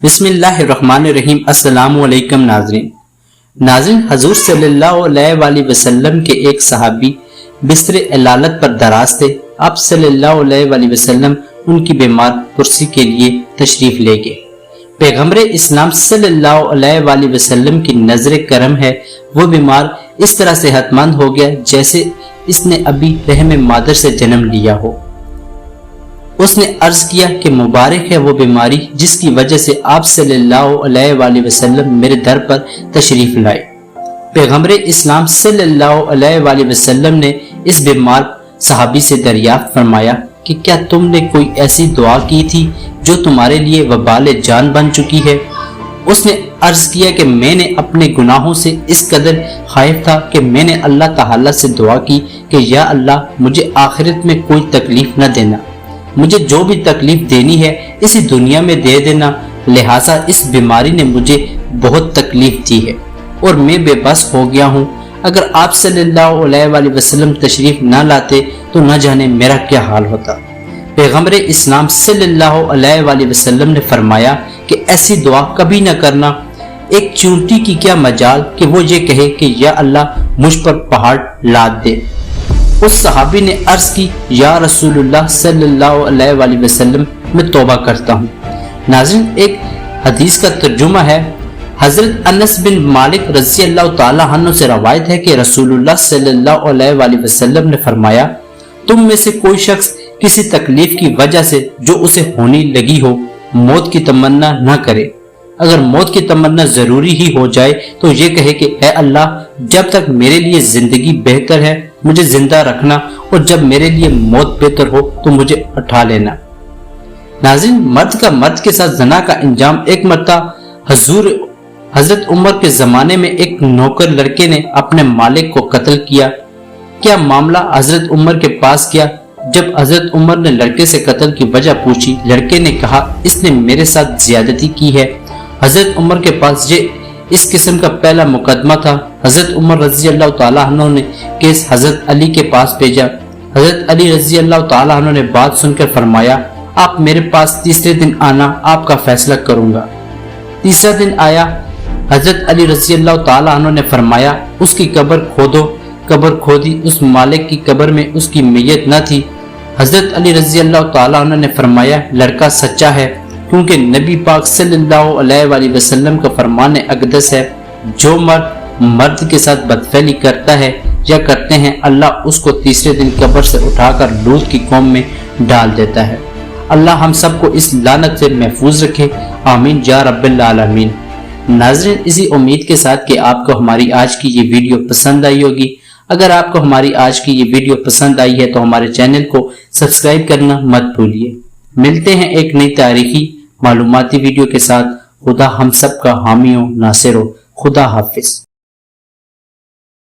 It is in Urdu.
بسم اللہ الرحمن الرحیم۔ السلام علیکم ناظرین، حضور صلی اللہ علیہ وآلہ وسلم کے ایک صحابی بستر علالت پر دراز تھے۔ آپ صلی اللہ علیہ وآلہ وسلم ان کی بیمار پرسی کے لیے تشریف لے گئے۔ پیغمبر اسلام صلی اللہ علیہ وآلہ وسلم کی نظر کرم ہے، وہ بیمار اس طرح صحت مند ہو گیا جیسے اس نے ابھی رحم مادر سے جنم لیا ہو۔ اس نے عرض کیا کہ مبارک ہے وہ بیماری جس کی وجہ سے آپ صلی اللہ علیہ وآلہ وسلم میرے در پر تشریف لائے۔ پیغمبر اسلام صلی اللہ علیہ وآلہ وسلم نے اس بیمار صحابی سے دریافت فرمایا کہ کیا تم نے کوئی ایسی دعا کی تھی جو تمہارے لیے وبال جان بن چکی ہے؟ اس نے عرض کیا کہ میں نے اپنے گناہوں سے اس قدر خائف تھا کہ میں نے اللہ تعالیٰ سے دعا کی کہ یا اللہ مجھے آخرت میں کوئی تکلیف نہ دینا، مجھے جو بھی تکلیف دینی ہے اسی دنیا میں دے دینا، لہٰذا اس بیماری نے مجھے بہت تکلیف دی ہے اور میں بے بس ہو گیا ہوں۔ اگر آپ صلی اللہ علیہ وآلہ وسلم تشریف نہ لاتے تو نہ جانے میرا کیا حال ہوتا۔ پیغمبر اسلام صلی اللہ علیہ وآلہ وسلم نے فرمایا کہ ایسی دعا کبھی نہ کرنا۔ ایک چونٹی کی کیا مجال کہ وہ یہ کہے کہ یا اللہ مجھ پر پہاڑ لاد دے۔ اس صحابی نے عرض کی یا رسول اللہ صلی اللہ علیہ وآلہ وسلم میں توبہ کرتا ہوں۔ ناظرین، ایک حدیث کا ترجمہ ہے۔ حضرت انس بن مالک رضی اللہ تعالی عنہ سے روایت ہے کہ رسول اللہ صلی اللہ علیہ وآلہ وسلم نے فرمایا تم میں سے کوئی شخص کسی تکلیف کی وجہ سے جو اسے ہونی لگی ہو موت کی تمنا نہ کرے۔ اگر موت کی تمنا ضروری ہی ہو جائے تو یہ کہے کہ اے اللہ جب تک میرے لیے زندگی بہتر ہے مجھے زندہ رکھنا اور جب میرے لیے موت بہتر ہو تو مجھے اٹھا لینا۔ ناظرین، مرد کا مرد کے ساتھ زنا کا انجام۔ ایک مرتبہ حضرت عمر کے زمانے میں ایک نوکر لڑکے نے اپنے مالک کو قتل کیا۔ کیا معاملہ حضرت عمر کے پاس کیا۔ جب حضرت عمر نے لڑکے سے قتل کی وجہ پوچھی، لڑکے نے کہا اس نے میرے ساتھ زیادتی کی ہے۔ حضرت عمر کے پاس یہ اس قسم کا پہلا مقدمہ تھا۔ حضرت عمر رضی اللہ تعالیٰ عنہ نے کیس حضرت علی کے پاس بھیجا۔ حضرت علی رضی اللہ تعالیٰ عنہ نے بات سن کر فرمایا آپ میرے پاس تیسرے دن آنا، آپ کا فیصلہ کروں گا۔ تیسرا دن آیا۔ حضرت علی رضی اللہ تعالیٰ عنہ نے فرمایا اس کی قبر کھودو۔ قبر کھودی، اس مالک کی قبر میں اس کی میت نہ تھی۔ حضرت علی رضی اللہ تعالیٰ عنہ نے فرمایا لڑکا سچا ہے، کیونکہ نبی پاک صلی اللہ علیہ وآلہ وسلم کا فرمان اقدس ہے جو مرد کے ساتھ بدفعلی کرتا ہے یا کرتے ہیں اللہ اس کو تیسرے دن قبر سے اٹھا کر لوط کی قوم میں ڈال دیتا ہے۔ اللہ ہم سب کو اس لعنت سے محفوظ رکھے، آمین یا رب العالمین۔ ناظرین، اسی امید کے ساتھ کہ آپ کو ہماری آج کی یہ ویڈیو پسند آئی ہوگی۔ اگر آپ کو ہماری آج کی یہ ویڈیو پسند آئی ہے تو ہمارے چینل کو سبسکرائب کرنا مت بھولیے۔ ملتے ہیں ایک نئی تاریخی معلوماتی ویڈیو کے ساتھ۔ خدا ہم سب کا حامی و ناصر ہو۔ خدا حافظ۔